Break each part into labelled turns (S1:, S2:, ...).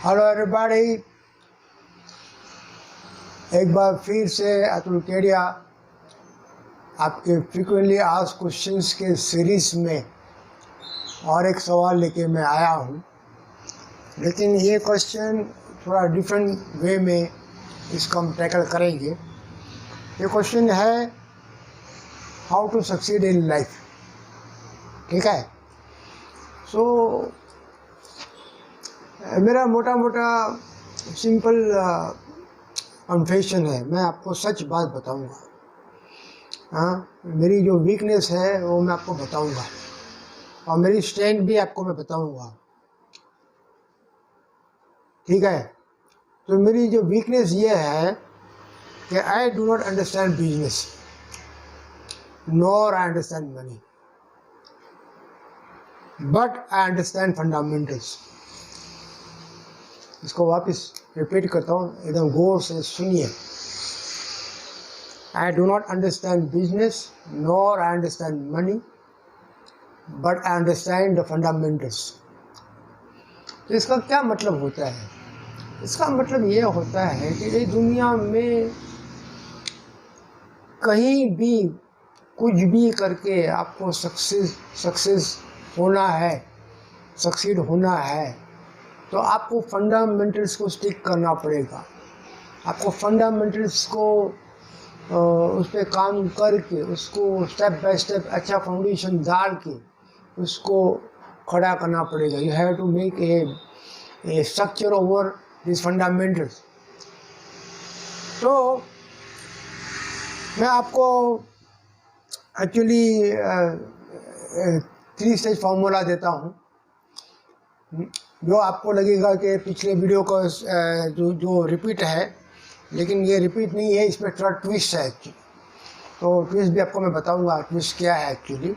S1: Hello everybody, एक बार फिर से अतुल केडिया आपके फ्रीक्वेंटली आस्क्ड क्वेश्चंस के सीरीज में और एक सवाल लेके मैं आया हूँ। लेकिन ये क्वेश्चन थोड़ा डिफरेंट वे में इसको हम टैकल करेंगे। ये क्वेश्चन है how to succeed in life. ठीक है, सो मेरा मोटा मोटा सिंपल कन्फेशन है, मैं आपको सच बात बताऊंगा। हाँ, मेरी जो वीकनेस है वो मैं आपको बताऊंगा और मेरी स्ट्रेंथ भी आपको मैं बताऊंगा। ठीक है, तो मेरी जो वीकनेस ये है कि I do not understand business nor I understand money, but I understand fundamentals. इसको वापस रिपीट करता हूँ, एकदम गौर से सुनिए। I do not understand business nor I understand money, but I understand the fundamentals. तो इसका क्या मतलब होता है? इसका मतलब ये होता है कि इस दुनिया में कहीं भी कुछ भी करके आपको सक्सेस होना है, सक्सीड होना है, तो आपको फंडामेंटल्स को स्टिक करना पड़ेगा। आपको फंडामेंटल्स को उस पर काम करके, उसको स्टेप बाय स्टेप अच्छा फाउंडेशन डाल के उसको खड़ा करना पड़ेगा। You have to make a structure over this fundamentals. तो मैं आपको एक्चुअली 3 स्टेज फार्मूला देता हूँ, जो आपको लगेगा कि पिछले वीडियो का जो रिपीट है, लेकिन ये रिपीट नहीं है, इसमें थोड़ा ट्विस्ट है एक्चुअली। तो ट्विस्ट भी आपको मैं बताऊंगा ट्विस्ट क्या है एक्चुअली।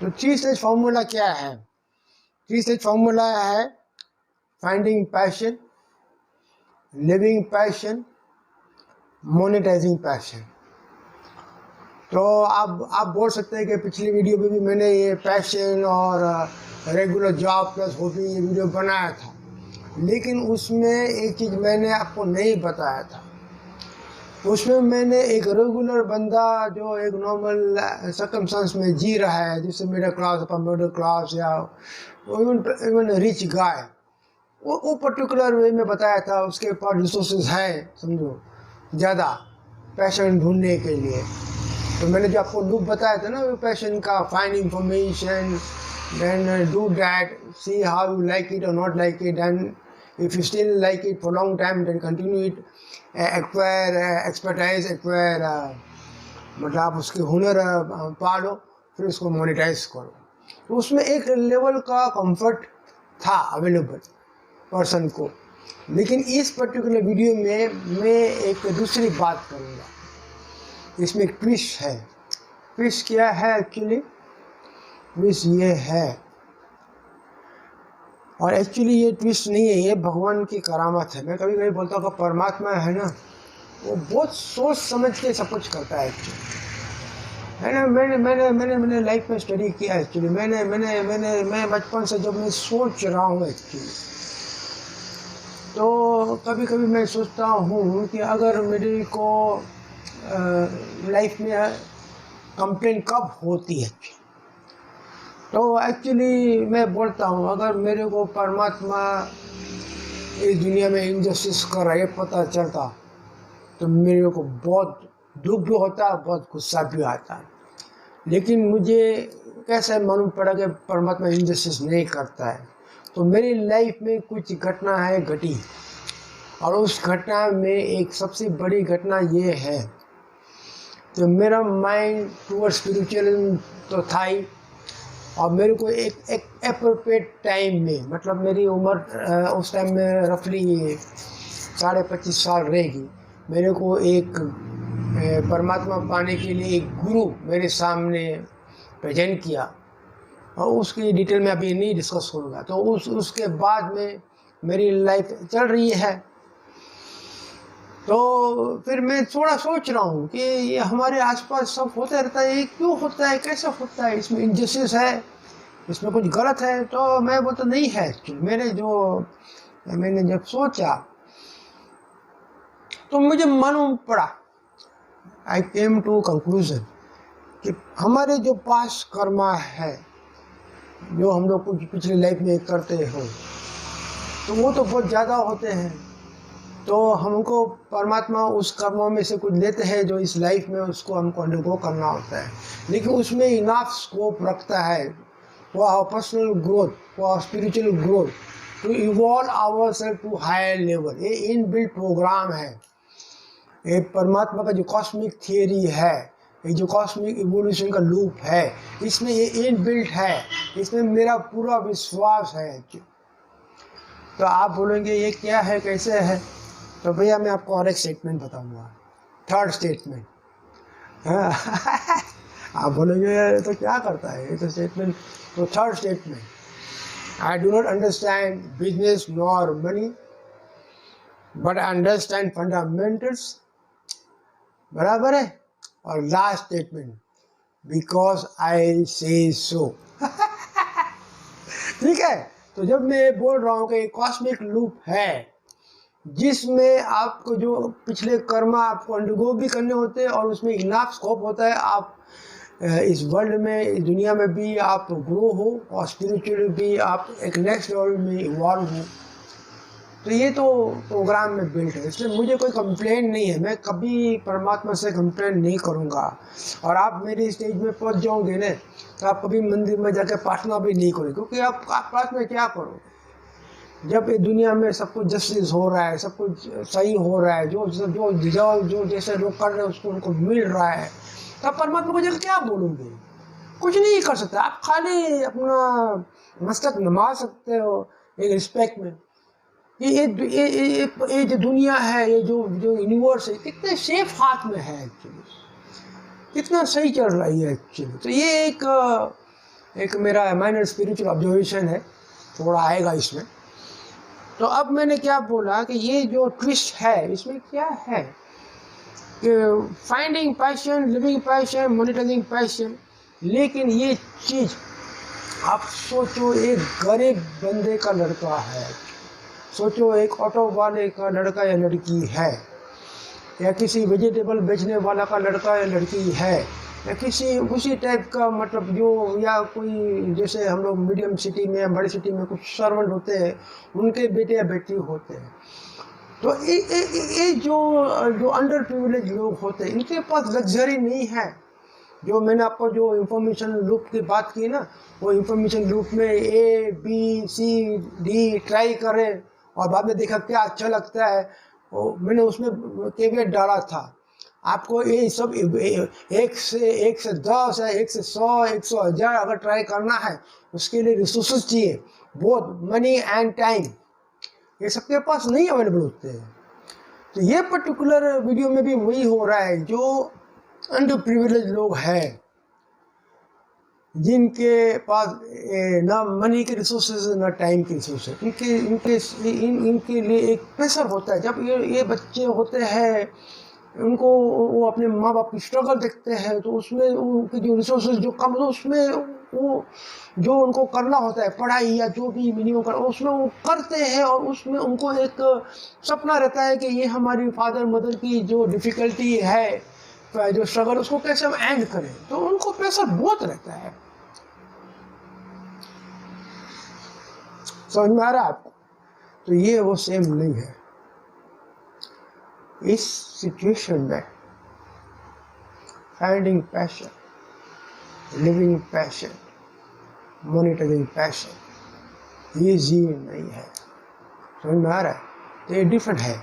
S1: तो 3 स्टेज फार्मूला क्या है? 3 स्टेज फार्मूला है finding passion, living passion, monetising passion. तो आप बोल सकते हैं कि पिछली वीडियो में भी मैंने ये पैशन और रेगुलर जॉब प्लस हॉबी ये वीडियो बनाया था, लेकिन उसमें एक चीज़ मैंने आपको नहीं बताया था। उसमें मैंने एक रेगुलर बंदा जो एक नॉर्मल सर्कमस्टेंस में जी रहा है, जिससे middle class upper middle class या इवन रिच गाय, वो पर्टिकुलर वे में बताया था। उसके पास रिसोर्सेज हैं, समझो, ज़्यादा पैशन ढूंढने के लिए। तो मैंने जो आपको लुक बताया था ना वो पैशन का, find information, then do that, see how you like it or not like it, and if you still like it for long time then continue it, acquire expertise, acquire मतलब आप उसके हुनर पालो, फिर उसको मोनेटाइज करो। तो उसमें एक लेवल का कंफर्ट था अवेलेबल पर्सन को। लेकिन इस पर्टिकुलर वीडियो में मैं एक दूसरी बात करूँगा। इसमें एक ट्विस्ट है। ट्विस्ट क्या है एक्चुअली? ट्विस्ट ये है, और एक्चुअली ये ट्विस्ट नहीं है, ये भगवान की करामत है। मैं कभी कभी बोलता हूँ कि परमात्मा है ना, वो बहुत सोच समझ के सब कुछ करता है एक्चुअली, है ना। मैंने लाइफ में स्टडी किया एक्चुअली। मैं बचपन से जब मैं सोच रहा हूँ एक्चुअली, तो कभी कभी मैं सोचता हूँ कि अगर मेरे को लाइफ में कंप्लेन कब होती है, तो एक्चुअली मैं बोलता हूँ अगर मेरे को परमात्मा इस दुनिया में इनजस्टिस कर रहा है पता चलता, तो मेरे को बहुत दुख भी होता, बहुत गुस्सा भी आता। लेकिन मुझे कैसे मालूम पड़ा कि परमात्मा इनजस्टिस नहीं करता है? तो मेरी लाइफ में कुछ घटना है घटी, और उस घटना में एक सबसे बड़ी घटना ये है कि मेरा माइंड टूवर्ड स्पिरिचुअलिज्म तो था ही, और मेरे को एक एप्रोप्रिएट टाइम में, मतलब मेरी उम्र उस टाइम में रफली 25.5 साल रहेगी, मेरे को एक परमात्मा पाने के लिए एक गुरु मेरे सामने प्रेजेंट किया, और उसकी डिटेल में अभी नहीं डिस्कस करूँगा। तो उसके बाद में मेरी लाइफ चल रही है। तो फिर मैं थोड़ा सोच रहा हूँ कि ये हमारे आसपास सब होता रहता है, ये क्यों होता है, कैसे होता है, इसमें इनजस्टिस है, इसमें कुछ गलत है? तो मैं बोलता नहीं है। एक्चुअली मेरे जो मैंने जब सोचा तो मुझे मालूम पड़ा, आई केम टू कंक्लूजन कि हमारे जो पास कर्मा है, जो हम लोग कुछ पिछली लाइफ में करते हो, तो वो तो बहुत ज़्यादा होते हैं। तो हमको परमात्मा उस कर्मों में से कुछ देते हैं जो इस लाइफ में उसको हमको अंडरगो करना होता है, लेकिन उसमें इनाफ स्कोप रखता है for our personal growth, for our spiritual growth, to evolve ourself to higher level. ये इनबिल्ट प्रोग्राम है, ये परमात्मा का जो कॉस्मिक थियरी है, ये जो कॉस्मिक इवोल्यूशन का लूप है, इसमें ये इनबिल्ट है, इसमें मेरा पूरा विश्वास है। तो आप बोलेंगे ये क्या है, कैसे है? तो भैया मैं आपको और एक स्टेटमेंट बताऊंगा, थर्ड स्टेटमेंट। आप बोलेंगे तो क्या करता है ये तो स्टेटमेंट? तो third statement, I do not understand business nor money but I understand fundamentals, बराबर है। और लास्ट स्टेटमेंट, बिकॉज आई से सो। ठीक है, तो जब मैं बोल रहा हूँ कि कॉस्मिक लूप है जिसमें आपको जो पिछले कर्मा आपको अंडरगो भी करने होते हैं और उसमें इनाफ स्कोप होता है, आप इस वर्ल्ड में, इस दुनिया में भी आप ग्रो हो और स्पिरिचुअली भी आप एक नेक्स्ट लेवल में इवॉल्व हो। तो ये तो प्रोग्राम में बिल्ट है, इसलिए मुझे कोई कंप्लेंट नहीं है, मैं कभी परमात्मा से कंप्लेंट नहीं करूँगा। और आप मेरी स्टेज में पहुँच जाओगे ना, तो आप कभी मंदिर में जाकर प्रार्थना भी नहीं करोगे, क्योंकि आप प्रार्थना क्या करोगे जब ये दुनिया में सब कुछ जस्टिस हो रहा है, सब कुछ सही हो रहा है, जो जैसे लोग कर रहे हैं उसको उनको मिल रहा है, तब परमात्मा को जाकर क्या बोलोगे? कुछ नहीं कर सकते, आप खाली अपना मस्तक नमा सकते हो एक रिस्पेक्ट में। ये जो दुनिया है, ये जो यूनिवर्स है, कितने सेफ हाथ में है एक्चुअली, कितना सही चल रहा है एक्चुअली। तो ये एक मेरा माइनर स्पिरिचुअल ऑब्जर्वेशन है, थोड़ा आएगा इसमें। तो अब मैंने क्या बोला कि ये जो ट्विस्ट है इसमें क्या है कि finding passion, living passion, monetising passion. लेकिन ये चीज़ आप सोचो, एक गरीब बंदे का लड़का है, सोचो एक ऑटो वाले का लड़का या लड़की है, या किसी वेजिटेबल बेचने वाला का लड़का या लड़की है, या किसी उसी टाइप का, मतलब जो, या कोई जैसे हम लोग मीडियम सिटी में या बड़ी सिटी में कुछ सर्वेंट होते हैं, उनके बेटे या बेटी होते हैं। तो ये जो अंडर प्रिविलेज लोग होते हैं, इनके पास लग्जरी नहीं है। जो मैंने आपको जो इंफॉर्मेशन लूप की बात की ना, वो इंफॉर्मेशन लूप में ABCD ट्राई करें और बाद में देखा क्या अच्छा लगता है, वो मैंने उसमें कैवेट डाला था। आपको ये सब 1 से 10 है, 1 से 100, 100,000 अगर ट्राई करना है, उसके लिए रिसोर्सेज चाहिए, बहुत मनी एंड टाइम, ये सबके पास नहीं अवेलेबल होते हैं। तो ये पर्टिकुलर वीडियो में भी वही हो रहा है, जो अंडर प्रिविलेज लोग हैं, जिनके पास ना मनी के रिसोर्सेज ना टाइम के रिसोर्सेज, इनके लिए एक प्रेशर होता है। जब ये बच्चे होते हैं, उनको वो अपने माँ बाप की स्ट्रगल देखते हैं, तो उसमें उनके जो रिसोर्सेज जो कम, तो उसमें वो जो उनको करना होता है, पढ़ाई या जो भी मिनिमम कर, उसमें वो करते हैं। और उसमें उनको एक सपना रहता है कि ये हमारी फादर मदर की जो डिफ़िकल्टी है, जो स्ट्रगल, उसको कैसे हम एंड करें। तो उनको प्रेशर बहुत रहता है। समझ में आ रहा है आपको? तो ये वो सेम नहीं है। इस सिचुएशन में finding passion, living passion, monetising passion, ये जी नहीं है। समझ में आ रहा है? तो ये डिफरेंट है।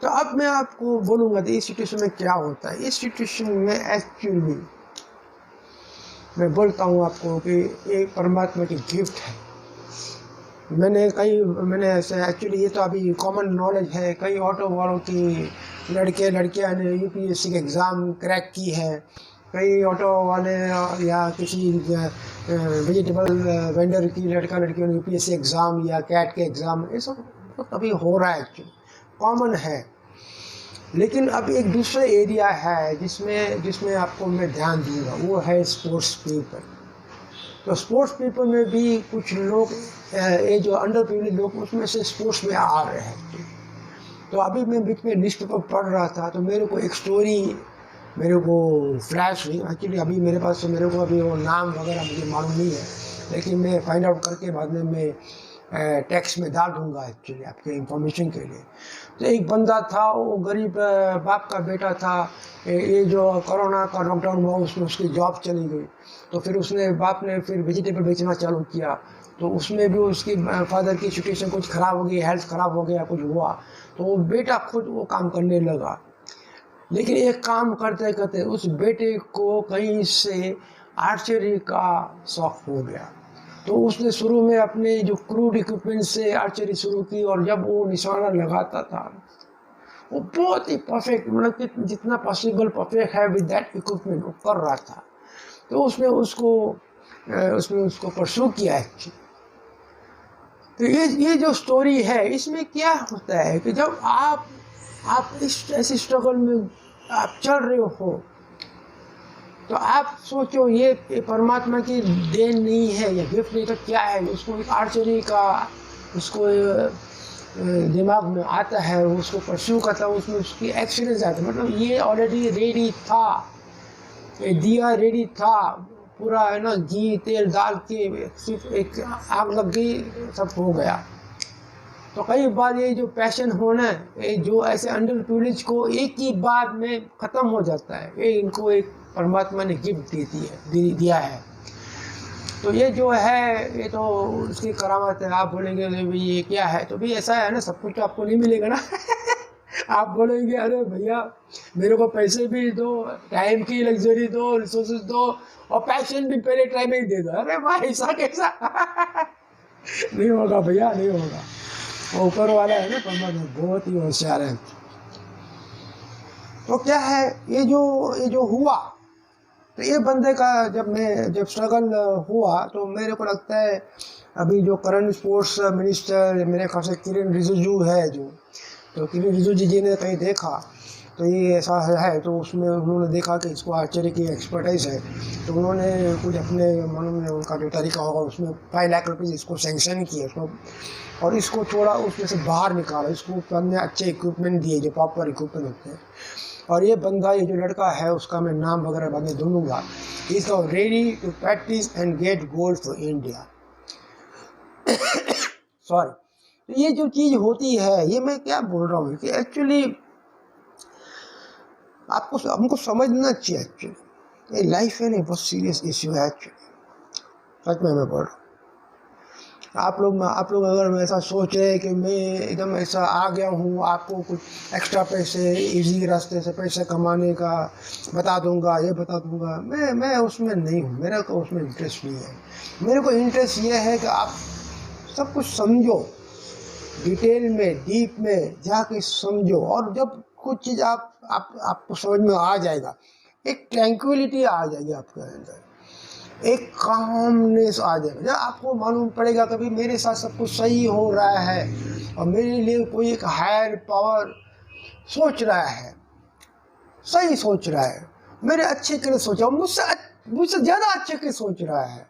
S1: तो अब मैं आपको बोलूँगा कि इस सिचुएशन में क्या होता है। इस सिचुएशन में एक्चुअली मैं बोलता हूँ आपको कि ये परमात्मा की गिफ्ट है। मैंने ऐसे एक्चुअली, ये तो अभी कॉमन नॉलेज है, कई ऑटो वालों की लड़कियां ने UPSC के एग्ज़ाम क्रैक की है, कई ऑटो वाले या किसी वेजिटेबल वेंडर की लड़कियों ने UPSC एग्ज़ाम या कैट के एग्ज़ाम, ये सब अभी हो रहा है, एक्चुअली कॉमन है। लेकिन अब एक दूसरा एरिया है जिसमें आपको मैं ध्यान दूंगा, वो है स्पोर्ट्स पीपल। तो स्पोर्ट्स पीपल में भी कुछ लोग ये जो अंडर प्रिविलेज लोग उसमें से स्पोर्ट्स में आ रहे हैं। तो अभी मैं बीच में न्यूज़ पेपर पढ़ रहा था तो मेरे को एक स्टोरी मेरे को फ्लैश हुई। एक्चुअली अभी मेरे पास तो मेरे को अभी वो नाम वगैरह मुझे मालूम नहीं है, लेकिन मैं फाइंड आउट करके बाद में मैं टेक्स्ट में डाल दूँगा एक्चुअली आपके इंफॉर्मेशन के लिए। तो एक बंदा था, वो गरीब बाप का बेटा था। ये जो कोरोना का लॉकडाउन हुआ उसमें उसकी जॉब चली गई, तो फिर उसने बाप ने फिर वेजिटेबल बेचना चालू किया। तो उसमें भी उसकी फादर की सिचुएशन कुछ ख़राब हो गई, हेल्थ ख़राब हो गया, कुछ हुआ, तो वो बेटा खुद वो काम करने लगा। लेकिन एक काम करते करते उस बेटे को कहीं से आर्चरी का शौक हो गया। तो उसने शुरू में अपने जो क्रूड इक्विपमेंट से आर्चरी शुरू की, और जब वो निशाना लगाता था वो बहुत ही परफेक्ट, मतलब कि जितना पॉसिबल परफेक्ट है विद दैट इक्विपमेंट वो कर रहा था। तो उसने उसको परस्यू किया एक्चुअली। तो ये जो स्टोरी है इसमें क्या होता है कि जब आप इस ऐसी स्ट्रगल में आप चल रहे हो तो आप सोचो ये परमात्मा की देन नहीं है या गिफ्ट नहीं, तो क्या है। उसको एक आर्चरी का उसको दिमाग में आता है, उसको परस्यू करता है, उसमें उसकी एक्सीलेंस आता है। मतलब ये ऑलरेडी रेडी था, ये दिया रेडी था पूरा, है ना, घी तेल डाल के सिर्फ एक आग लग गई, सब हो गया। तो कई बार ये जो पैशन होना ये जो ऐसे अंडर प्रिविलेज को एक ही बार में ख़त्म हो जाता है, ये इनको एक परमात्मा ने गिफ्ट दिया है। तो ये जो है ये तो उसकी करामत है। आप बोलेंगे भाई ये क्या है, तो भी ऐसा है ना, सब कुछ तो आपको नहीं मिलेगा ना। आप बोलेंगे अरे भैया मेरे को पैसे भी दो, टाइम की लग्जरी दो, रिसोर्सेज दो, और पैशन भी पहले टाइम में ही दे दो। अरे भाई ऐसा कैसा? नहीं होगा भैया, नहीं होगा। वो ऊपर वाला है ना परमात्मा, बहुत ही होशियार है। तो क्या है ये जो हुआ, तो ये बंदे का जब स्ट्रगल हुआ तो मेरे को लगता है अभी जो करंट स्पोर्ट्स मिनिस्टर मेरे ख्याल से किरेन रिजिजू है तो किरेन रिजिजू जी ने कहीं देखा तो ये ऐसा है, तो उसमें उन्होंने देखा कि इसको आर्चरी की एक्सपर्टाइज है, तो उन्होंने कुछ अपने मालूम में उनका जो तरीका होगा उसमें 5 लाख रुपये इसको सेंक्शन किए उसको, और इसको थोड़ा उसमें से बाहर निकाला, इसको अपने अच्छे इक्विपमेंट दिए जो प्रॉपर इक्विपमेंट होते हैं। और ये बंदा, ये जो लड़का है उसका मैं नाम वगैरह बाद में ढूंढूंगा, is ready to practice and get gold for India. Sorry. तो ये जो चीज़ होती है, ये मैं क्या बोल रहा हूँ कि एक्चुअली हमको समझना चाहिए। एक्चुअली ये लाइफ है नहीं, बहुत सीरियस इश्यू है एक्चुअली, सच में मैं बोल रहा हूँ। आप लोग अगर ऐसा सोच रहे हैं कि मैं एकदम ऐसा आ गया हूँ, आपको कुछ एक्स्ट्रा पैसे इजी रास्ते से पैसे कमाने का बता दूंगा, ये बता दूंगा, मैं उसमें नहीं हूँ, मेरे को उसमें इंटरेस्ट नहीं है। मेरे को इंटरेस्ट ये है कि आप सब कुछ समझो, डिटेल में डीप में जाके समझो, और जब कुछ चीज़ आपको समझ में आ जाएगा, एक ट्रैंक्विलिटी आ जाएगी आपके अंदर, एक कामनेस आ जाएगा। जब आपको मालूम पड़ेगा कभी मेरे साथ सब कुछ सही हो रहा है और मेरे लिए कोई एक हायर पावर सोच रहा है, सही सोच रहा है, मेरे अच्छे के लिए सोचा, मुझसे ज़्यादा अच्छे के सोच रहा है,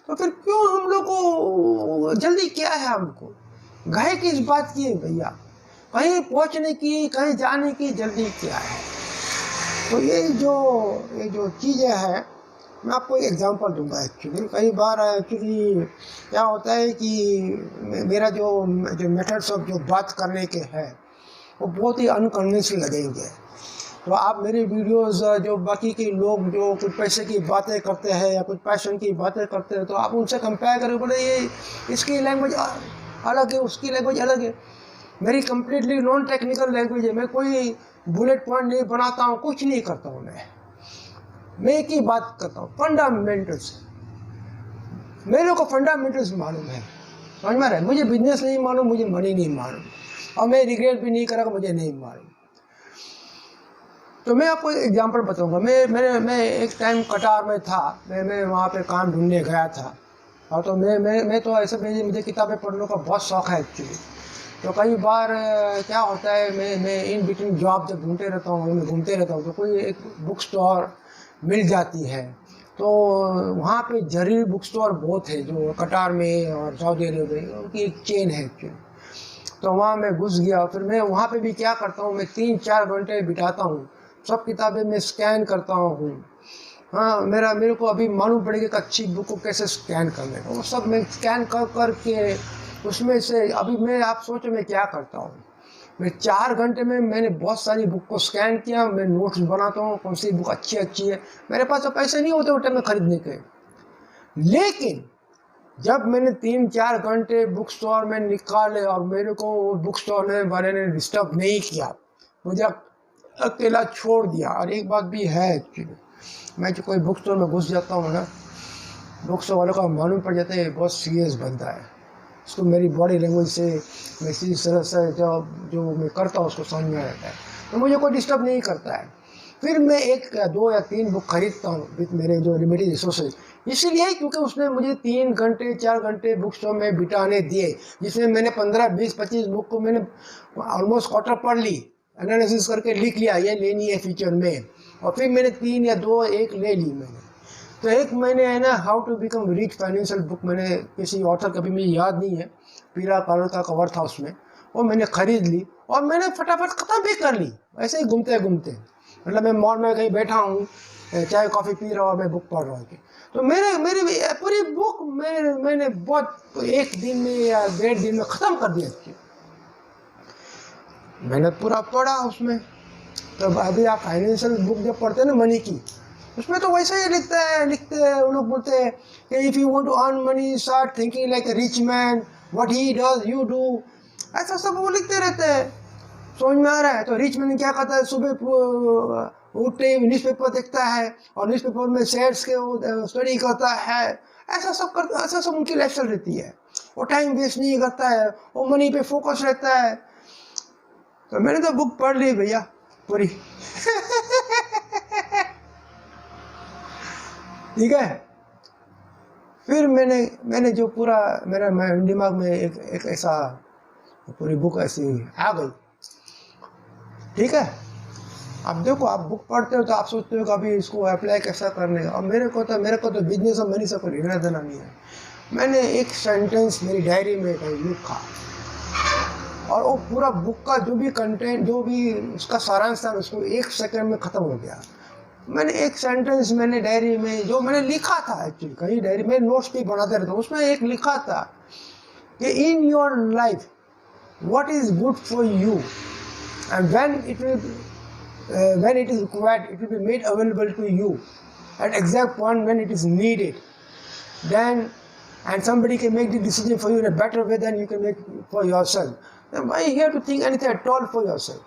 S1: तो फिर क्यों हम लोग को जल्दी क्या है, हमको घाय की इस बात की है भैया, कहीं पहुंचने की, कहीं जाने की जल्दी क्या है। तो ये जो चीज़ें हैं, मैं आपको एक एग्जांपल दूंगा। एक्चुअली कई बार एक्चुअली क्या होता है कि मेरा जो मेथड्स ऑफ जो बात करने के हैं वो बहुत ही अनकन्विंसिंग लगेंगे। तो आप मेरे वीडियोस जो बाकी के लोग जो कुछ पैसे की बातें करते हैं या कुछ पैशन की बातें करते हैं, तो आप उनसे कंपेयर करें, बोले ये इसकी लैंग्वेज अलग है, उसकी लैंग्वेज अलग है, मेरी कम्प्लीटली नॉन टेक्निकल लैंग्वेज है, मैं कोई बुलेट पॉइंट नहीं बनाता हूँ, कुछ नहीं करता हूँ, मैं एक ही बात करता हूँ, फंडामेंटल्स। मेरे को फंडामेंटल्स मालूम है, समझ में रहा है। मुझे बिजनेस नहीं मालूम, मुझे मनी नहीं मालूम, और मैं रिग्रेट भी नहीं करूँगा, मुझे नहीं मालूम। तो मैं आपको एक एग्जांपल बताऊंगा। मैं एक टाइम कटार में था, मैं वहाँ पे काम ढूंढने गया था, और तो मैं तो ऐसे मुझे किताबें पढ़ने का बहुत शौक़ है एक्चुअली। तो कई बार क्या होता है, मैं इन बिटवीन जॉब जब ढूंढते रहता हूँ, मैं घूमते रहता हूँ, तो कोई एक बुक स्टोर मिल जाती है, तो वहाँ पे जरीर बुक स्टोर बहुत है जो कटार में और सऊदी अरब में, उनकी एक चेन है एक्चुअली। तो वहाँ मैं घुस गया। फिर मैं वहाँ पे भी क्या करता हूँ, मैं 3-4 घंटे बिताता हूँ, सब किताबें मैं स्कैन करता हूँ। हाँ, मेरे को अभी मालूम पड़ेगा कि अच्छी बुक को कैसे स्कैन करने का, वो सब मैं स्कैन कर के उसमें से अभी मैं, आप सोचो मैं क्या करता हूँ। मैं 4 घंटे में मैंने बहुत सारी बुक को स्कैन किया, मैं नोट्स बनाता हूँ कौन सी बुक अच्छी है। मेरे पास तो पैसे नहीं होते उस टाइम में खरीदने के, लेकिन जब मैंने 3-4 घंटे बुक स्टोर में निकाले और मेरे को बुक स्टोर वाले ने डिस्टर्ब नहीं किया, मुझे अकेला छोड़ दिया। और एक बात भी है एक्चुअली, मैं जो कोई बुक स्टोर में घुस जाता हूँ ना, बुक स्टोर वालों का मालूम पड़ जाता है बहुत सीरियस बंदा है, उसको मेरी बॉडी लैंग्वेज से, मैं इसी तरह से जो मैं करता हूँ उसको समझ में आता है, तो मुझे कोई डिस्टर्ब नहीं करता है। फिर मैं 1 या 2 या 3 बुक खरीदता हूँ विथ मेरे जो लिमिटेड रिसोर्सेज, इसलिए क्योंकि उसने मुझे 3 घंटे 4 घंटे बुक स्टोर में बिताने दिए, जिसमें मैंने 15, 20, 25 बुक को मैंने ऑलमोस्ट क्वार्टर पढ़ ली, एनालिसिस करके लिख लिया ये लेनी है फ्यूचर में, और फिर मैंने 3 या 2 एक ले ली मैंने। तो एक मैंने है ना how to become rich financial book, मैंने किसी ऑथर का भी मुझे याद नहीं है, पीला कलर का कवर था उसमें, वो मैंने खरीद ली और मैंने फटाफट ख़त्म भी कर ली, ऐसे ही घूमते घूमते। मतलब मैं मॉल में कहीं बैठा हूँ, चाय कॉफ़ी पी रहा हूँ, मैं बुक पढ़ रहा हूँ, तो मेरी पूरी बुक मैंने बहुत 1 दिन में या 1.5 दिन में ख़त्म कर दिया। मैंने पूरा पढ़ा उसमें। तो अभी आप फाइनेंशियल बुक जब पढ़ते हैं ना मनी की, उसमें तो वैसे ही लिखते हैं उन लोग बोलते हैं कि if you want to earn money start thinking like a rich man, what he does you do, ऐसा सब वो लिखते रहते हैं। समझ में आ रहा है? तो रिच मैन क्या करता है, सुबह उठते ही न्यूज़पेपर देखता है और न्यूज़पेपर में शेयर्स के स्टडी करता है, ऐसा सब उनकी लाइफस्टाइल रहती है। वो टाइम वेस्ट नहीं करता है, वो मनी पे फोकस रहता है। तो मैंने तो बुक पढ़ ली भैया पूरी ठीक है। फिर मैंने जो पूरा मेरा दिमाग में एक ऐसा पूरी बुक ऐसी आ गई, ठीक है। अब देखो, आप बुक पढ़ते हो तो आप सोचते हो कि अभी इसको अप्लाई कैसा करने का, और मेरे को तो बिजनेस और मनी से कोई लेना देना नहीं है। मैंने एक सेंटेंस मेरी डायरी में कहीं लिखा और वो पूरा बुक का जो भी कंटेंट, जो भी उसका सारांश था, उसको 1 सेकंड में ख़त्म हो गया। मैंने एक सेंटेंस मैंने डायरी में जो मैंने लिखा था, एक्चुअली कहीं डायरी में नोट्स भी बनाते रहता हूँ, उसमें एक लिखा था कि in your life what is good for you and when it is required it will be made available to you at exact point when it is needed, then and somebody can make the decision for you in a better way than you can make for yourself. Then why you have to think anything at all for yourself?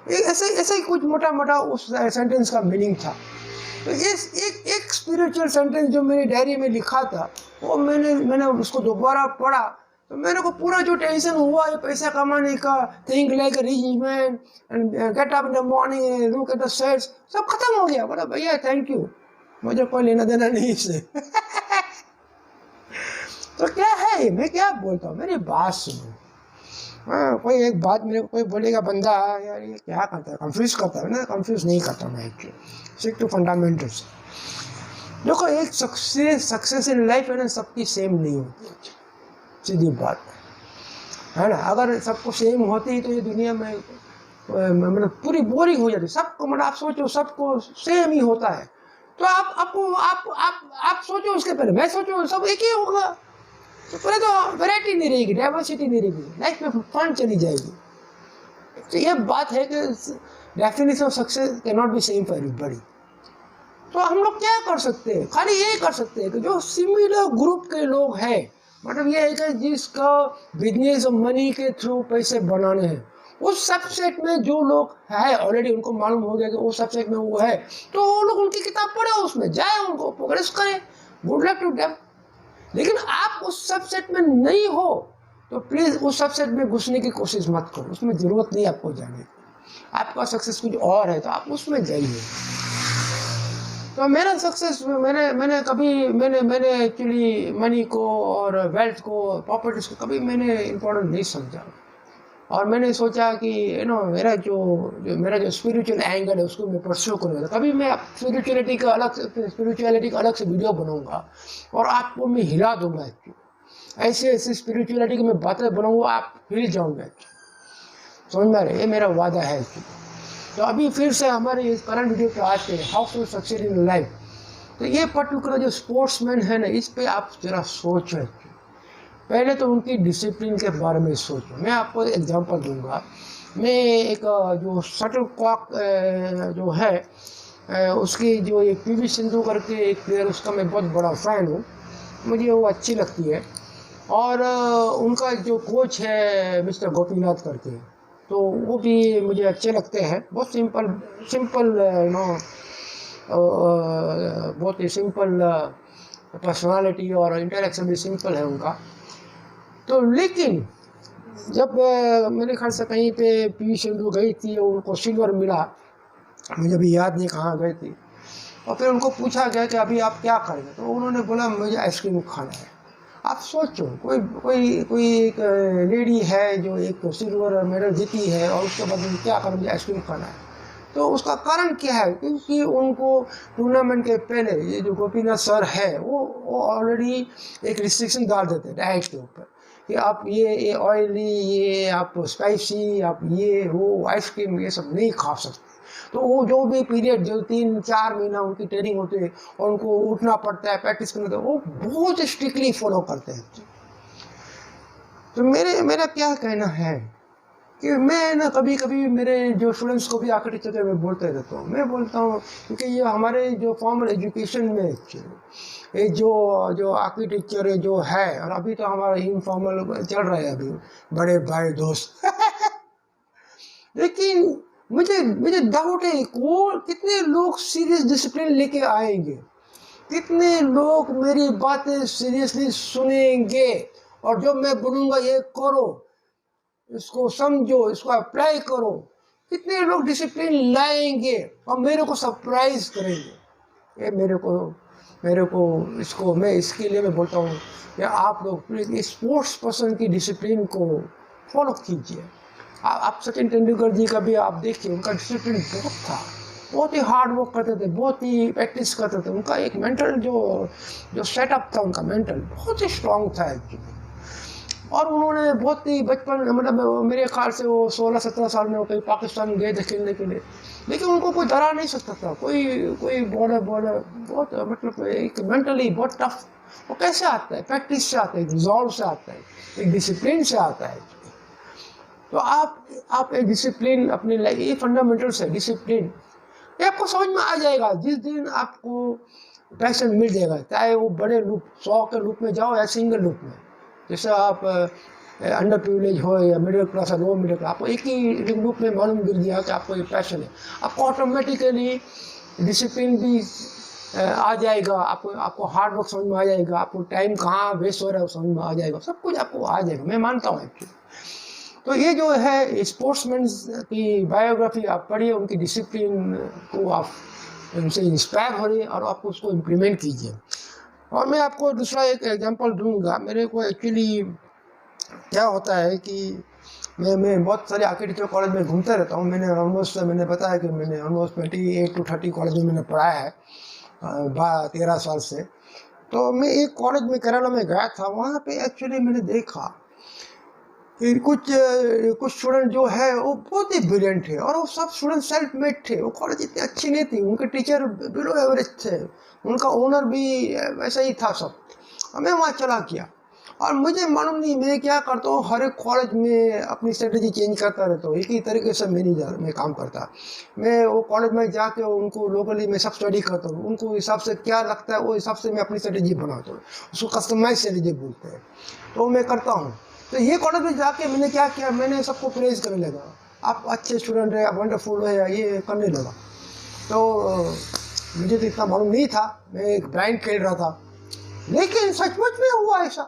S1: ऐसा ही कुछ मोटा उस sentence का meaning था। तो इस एक spiritual sentence जो मेरी डायरी में लिखा था, वो मैंने उसको दोबारा पढ़ा, तो मेरे को पूरा जो टेंशन हुआ ये पैसा कमाने का, think like a rich man and get up in the morning look at the stars, सब खत्म हो गया। बोला भैया थैंक यू, मुझे कोई लेना देना नहीं इससे तो क्या है, मैं क्या बोलता हूँ, मेरी बात सुनो। हाँ, कोई एक बात मेरे को कोई बोलेगा, बंदा यार ये क्या करता है, कंफ्यूज करता है ना, कंफ्यूज नहीं करता मैं एक्चुअली, स्टिक टू फंडामेंटल्स। देखो, एक सक्सेस इन लाइफ है ना, सबकी सेम नहीं होती, सीधी बात है ना। अगर सबको सेम होती तो ये दुनिया में मतलब पूरी बोरिंग हो जाती। सबको मतलब आप सोचो सबको सेम ही होता है, तो आप सोचो, उसके पहले मैं सोचो, सब एक ही होगा, तो पहले तो वैरायटी नहीं रहेगी, डाइवर्सिटी नहीं रहेगी, लाइफ में फन चली जाएगी। तो ये बात है कि definition of success can not be same for everybody. तो हम लोग क्या कर सकते हैं, खाली ये कर सकते हैं कि जो सिमिलर ग्रुप के लोग हैं, मतलब ये है कि जिसका बिजनेस और मनी के थ्रू पैसे बनाने हैं, उस सबसेट में जो लोग हैं ऑलरेडी, उनको मालूम हो गया कि उस सबसेट में वो है, तो वो लोग उनकी किताब पढ़े, उसमें जाए, उनको प्रोग्रेस करें, गुड लक टू देम। लेकिन आप उस सबसेट में नहीं हो तो प्लीज़ उस सबसेट में घुसने की कोशिश मत करो, उसमें ज़रूरत नहीं आपको जाने की। आपका सक्सेस कुछ और है तो आप उसमें जाइए। तो मेरा सक्सेस मैंने एक्चुअली मनी को और वेल्थ को, प्रॉपर्टीज को कभी मैंने इम्पोर्टेंट नहीं समझा। और मैंने सोचा कि मेरा जो स्पिरिचुअल एंगल है उसको मैं परस्यू करूँगा। कभी मैं स्पिरिचुअलिटी का अलग से वीडियो बनाऊंगा और आपको मैं हिला दूंगा। ऐसे स्पिरिचुअलिटी की मैं बातें बनाऊंगा, आप हिल जाओगे। समझ में आ रहा है? ये मेरा वादा है। तो अभी फिर से हमारे इस करंट वीडियो पे आते हैं, how to succeed in life. तो ये पर्टिकुलर जो स्पोर्ट्समैन है ना, इस पे आप जरा सोचें। पहले तो उनकी डिसिप्लिन के बारे में सोचो। मैं आपको एग्जांपल दूंगा। मैं एक जो शटल कॉक जो है उसकी जो एक पीवी सिंधु करके एक प्लेयर, उसका मैं बहुत बड़ा फैन हूँ, मुझे वो अच्छी लगती है। और उनका जो कोच है मिस्टर गोपीनाथ करके, तो वो भी मुझे अच्छे लगते हैं। बहुत सिंपल बहुत ही सिंपल पर्सनालिटी और इंटरेक्शन भी सिंपल है उनका। तो लेकिन जब मेरे ख्याल से कहीं पे पीवी सिंधु गई थी और उनको सिल्वर मिला, मुझे अभी याद नहीं कहाँ गई थी, और फिर उनको पूछा गया कि अभी आप क्या करेंगे, तो उन्होंने बोला मुझे आइसक्रीम खाना है। आप सोचो, कोई एक लेडी है जो एक सिल्वर मेडल जीती है और उसके बाद में क्या करें, मुझे आइसक्रीम खाना है। तो उसका कारण क्या है? क्योंकि उनको टूर्नामेंट के पहले ये जो गोपीनाथ सर है वो ऑलरेडी एक रिस्ट्रिक्शन डाल देते हैं डाइट के ऊपर कि आप ये ऑयली, ये आप स्पाइसी, आप ये वो आइसक्रीम ये सब नहीं खा सकते। तो वो जो भी पीरियड जो 3-4 महीना उनकी ट्रेनिंग होती है और उनको उठना पड़ता है, प्रैक्टिस करना होता है, वो बहुत स्ट्रिक्टली फॉलो करते हैं। तो मेरा क्या कहना है कि मैं ना कभी कभी मेरे जो स्टूडेंट्स को भी आर्किटेक्चर के मैं बोलते रहता हूँ। मैं बोलता हूँ क्योंकि ये हमारे जो फॉर्मल एजुकेशन में ये जो आर्किटेक्चर जो है, और अभी तो हमारा इनफॉर्मल चल रहा है अभी, बड़े भाई दोस्त लेकिन मुझे डाउट है को कितने लोग सीरियस डिसिप्लिन लेके आएंगे, कितने लोग मेरी बातें सीरियसली सुनेंगे, और जब मैं बोलूँगा ये करो, इसको समझो, इसको अप्लाई करो, कितने लोग डिसिप्लिन लाएंगे और मेरे को सरप्राइज करेंगे। ये मेरे को इसको मैं इसके लिए मैं बोलता हूँ कि आप लोग प्लीज स्पोर्ट्स पर्सन की डिसिप्लिन को फॉलो कीजिए। आप सचिन तेंदुलकर जी का भी आप देखिए, उनका डिसिप्लिन बहुत था, बहुत ही हार्ड वर्क करते थे, बहुत ही प्रैक्टिस करते थे। उनका एक मेंटल जो सेटअप था, उनका मेंटल बहुत ही स्ट्रांग था एक्चुअली। और उन्होंने बहुत ही बचपन, मतलब मेरे ख्याल से वो 16-17 साल में वो कहीं पाकिस्तान गए थे खेलने के लिए, लेकिन उनको कोई डरा नहीं सकता था, कोई बॉलर बहुत, मतलब एक मेंटली बहुत टफ। वो कैसे आता है? प्रैक्टिस से आता है, एक रिजॉल्व से आता है, एक डिसिप्लिन से आता है। तो आप एक डिसिप्लिन अपने लाइफ, ये फंडामेंटल्स है डिसिप्लिन, ये आपको समझ में आ जाएगा जिस दिन आपको पैशन मिल जाएगा, चाहे वो बड़े लूप 100 के लूप में जाओ या सिंगल लूप में। जैसे आप अंडर प्रिविलेज हो या मिडिल क्लास या लो मिडिल क्लास, आपको एक ही लूप में मालूम गिर गया कि आपको ये पैशन है, आपको ऑटोमेटिकली डिसिप्लिन भी आ जाएगा, आपको हार्ड वर्क समझ में आ जाएगा, आपको टाइम कहाँ वेस्ट हो रहा है वो समझ में आ जाएगा, सब कुछ आपको आ जाएगा, मैं मानता हूँ एक्चुअली। तो ये जो है स्पोर्ट्समैन की बायोग्राफी आप पढ़िए, उनकी डिसिप्लिन को आप उनसे इंस्पायर हो रही और आप उसको इम्प्लीमेंट कीजिए। और मैं आपको दूसरा एक एग्जांपल दूंगा। मेरे को एक्चुअली क्या होता है कि मैं बहुत सारे आर्किटेक्चर कॉलेज में घूमते रहता हूँ। मैंने बताया कि मैंने ऑलमोस्ट 28 to 30 कॉलेज में मैंने पढ़ा है 13 साल से। तो मैं एक कॉलेज में केरला में गया था, वहाँ पे एक्चुअली मैंने देखा कि कुछ स्टूडेंट जो है वो बहुत ही ब्रिलियंट थे, और वो सब स्टूडेंट सेल्फ मेड थे। वो कॉलेज इतनी अच्छी नहीं थी, उनके टीचर बिलो एवरेज थे, उनका ओनर भी वैसा ही था सब। और मैं वहाँ चला गया, और मुझे मालूम नहीं मैं क्या करता हूँ, हर एक कॉलेज में अपनी स्ट्रेटजी चेंज करता रहता हूँ, एक ही तरीके से मैं काम करता। मैं वो कॉलेज में जाके उनको लोकली मैं सब स्टडी करता हूँ, उनको हिसाब से क्या लगता है वो हिसाब से मैं अपनी स्ट्रेटजी बनाता हूँ, उसको कस्टमाइज स्ट्रेटजी बोलते हैं। तो मैं करता हूँ। तो ये कॉलेज में जाके मैंने क्या किया, मैंने सबको प्रेज करने लगा, आप अच्छे स्टूडेंट है, आप वंडरफुल है, ये करने लगा। तो मुझे तो इतना मालूम नहीं था, मैं एक ब्लाइंड खेल रहा था, लेकिन सचमुच में हुआ ऐसा।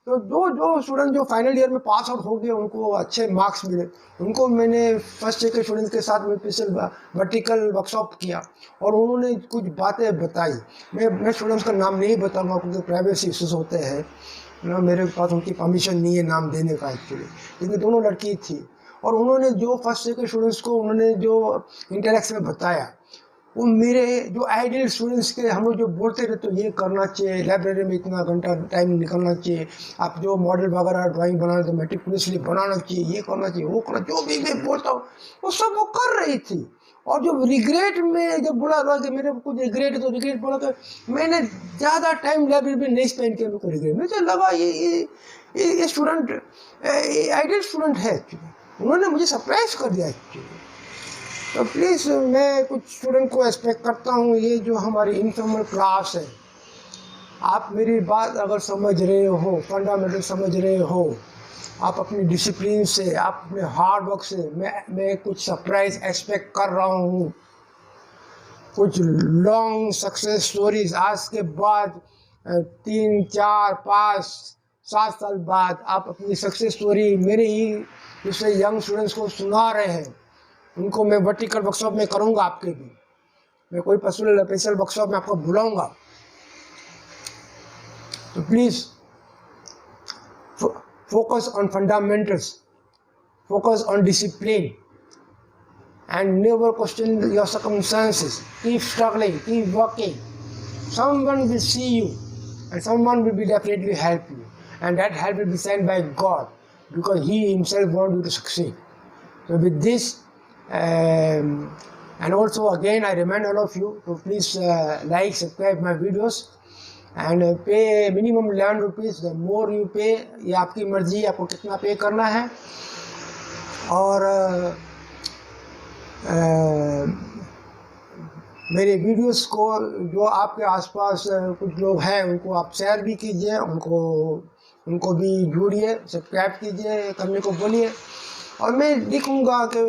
S1: तो जो स्टूडेंट जो फाइनल ईयर में पास आउट हो गए, उनको अच्छे मार्क्स मिले, उनको मैंने फर्स्ट ईयर के स्टूडेंट्स के साथ में स्पेशल वर्टिकल वर्कशॉप किया, और उन्होंने कुछ बातें बताई। मैं स्टूडेंट्स का नाम नहीं बताऊंगा क्योंकि प्राइवेसी इश्यूज होते हैं, ना मेरे पास उनकी परमिशन नहीं है नाम देने का एक्चुअली, लेकिन दोनों लड़की थी और उन्होंने जो फर्स्ट ईयर के स्टूडेंट्स को उन्होंने जो इंटरेक्शन में बताया वो मेरे जो आइडियल स्टूडेंट्स के हम लोग जो बोलते रहते तो ये करना चाहिए, लाइब्रेरी में इतना घंटा टाइम निकलना चाहिए, आप जो मॉडल वगैरह ड्राइंग बनाना तो मेटिकुलसली बनाना चाहिए, ये करना चाहिए, वो करना, जो भी मैं बोलता हूँ वो सब वो कर रही थी। और जो रिग्रेट में जब बोला कि मेरे को कुछ रिग्रेट है तो रिग्रेट बोला कि मैंने ज़्यादा टाइम लाइब्रेरी में नहीं स्पेंड किया, मेरे को रिग्रेट, मुझे लगा ये स्टूडेंट आइडियल स्टूडेंट है एक्चुअली, उन्होंने मुझे सरप्राइज कर दिया एक्चुअली। तो प्लीज़ मैं कुछ स्टूडेंट को एक्सपेक्ट करता हूँ, ये जो हमारी इनफॉर्मल क्लास है, आप मेरी बात अगर समझ रहे हो, फंडामेंटल समझ रहे हो, आप अपनी डिसिप्लिन से, आप अपने हार्ड वर्क से, मैं कुछ सरप्राइज एक्सपेक्ट कर रहा हूँ, कुछ लॉन्ग सक्सेस स्टोरीज आज के बाद 3, 4, 5, 7 साल बाद आप अपनी सक्सेस स्टोरी मेरे ही दूसरे यंग स्टूडेंट्स को सुना रहे हैं, उनको मैं वर्टिकल वर्कशॉप में करूँगा, आपके भी मैं कोई स्पेशल वर्कशॉप में आपको बुलाऊँगा। तो please focus on fundamentals, focus on discipline, and never question your circumstances. Keep struggling, keep working. Someone will see you, and someone will be definitely help you, and that help will be sent by God, because He Himself wants you to succeed. So with this, and also again I remind all of you to please like, subscribe my videos. And pay minimum 11 rupees, the more you pay, ये आपकी मर्ज़ी, आपको कितना पे करना है। और मेरे वीडियोस को जो आपके आसपास कुछ लोग हैं उनको आप शेयर भी कीजिए, उनको भी जोड़िए, सब्सक्राइब कीजिए, करने को बोलिए। और मैं लिखूँगा कि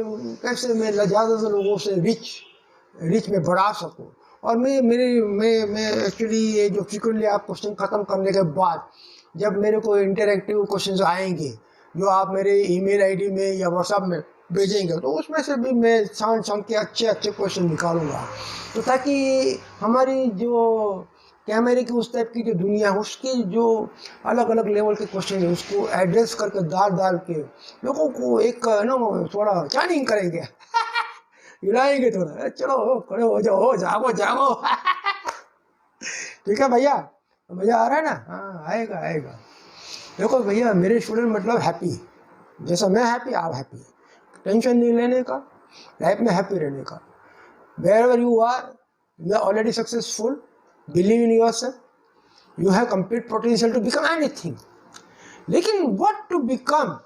S1: कैसे मैं ज़्यादा से लोगों से रिच में बढ़ा सकूँ। और मैं एक्चुअली ये जो फ्रीक्वेंटली आप क्वेश्चन ख़त्म करने के बाद जब मेरे को इंटरेक्टिव क्वेश्चंस आएंगे जो आप मेरे ईमेल आईडी में या व्हाट्सएप में भेजेंगे, तो उसमें से भी मैं छान के अच्छे क्वेश्चन निकालूंगा, तो ताकि हमारी जो कैमरे की उस टाइप की जो दुनिया है उसकी जो अलग अलग लेवल के क्वेश्चन है उसको एड्रेस करके डाल के लोगों को एक थोड़ा चैनिंग करेंगे हिलाएंगे थोड़ा, चलो खड़े हो जाओ, जागो ठीक है भैया, मज़ा आ रहा है ना? हाँ आएगा। देखो भैया, मेरे स्टूडेंट मतलब हैप्पी, जैसा मैं हैप्पी आप हैप्पी, टेंशन नहीं लेने का, लाइफ में हैप्पी रहने का। Wherever you are already successful, believe in yourself, you have complete potential to become anything. लेकिन व्हाट टू बिकम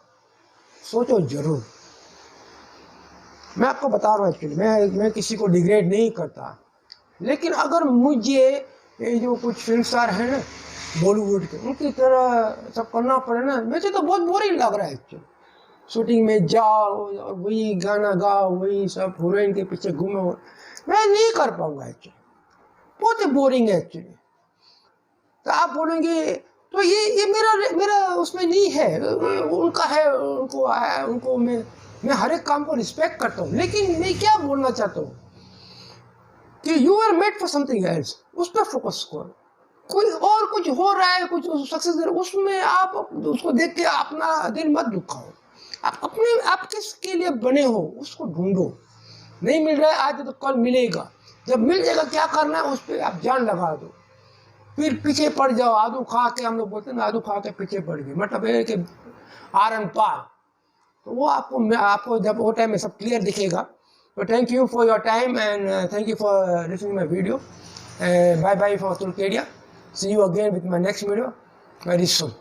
S1: सोचो जरूर। मैं आपको बता रहा हूँ एक्चुअली, मैं किसी को डिग्रेड नहीं करता, लेकिन अगर मुझे ये जो कुछ फिल्म स्टार हैं ना बॉलीवुड के, उनकी तरह सब करना पड़े ना, मुझे तो बहुत बोरिंग लग रहा है एक्चुअली। शूटिंग में जाओ और वही गाना गाओ, वही सब हीरोइन के पीछे घूमो, मैं नहीं कर पाऊँगा एक्चुअली, बहुत ही बोरिंग है एक्चुअली। तो आप बोलेंगे तो ये मेरा उसमें नहीं है, उनका है, उनको मैं हर एक काम को रिस्पेक्ट करता हूँ, लेकिन मैं क्या बोलना चाहता हूँ कि you are made for something else, उस पर फोकस करो। कोई और कुछ हो रहा है, कुछ सक्सेस दे रहा है, उसमें आप उसको देख के अपना दिल मत दुखाओ। आप किसके लिए बने हो उसको ढूंढो। नहीं मिल रहा है आज तो कल मिलेगा, जब मिल जाएगा क्या करना है उस पर आप जान लगा दो, फिर पीछे पड़ जाओ। आदू खा के, हम लोग बोलते हैं ना, आदू खा के पीछे पड़ गए, मतलब ये कि आरन पार। तो वो आपको जब वो टाइम में सब क्लियर दिखेगा। तो thank you for your time and thank you for listening my video. Bye bye for तुर्केडिया। See you again with my next video very soon.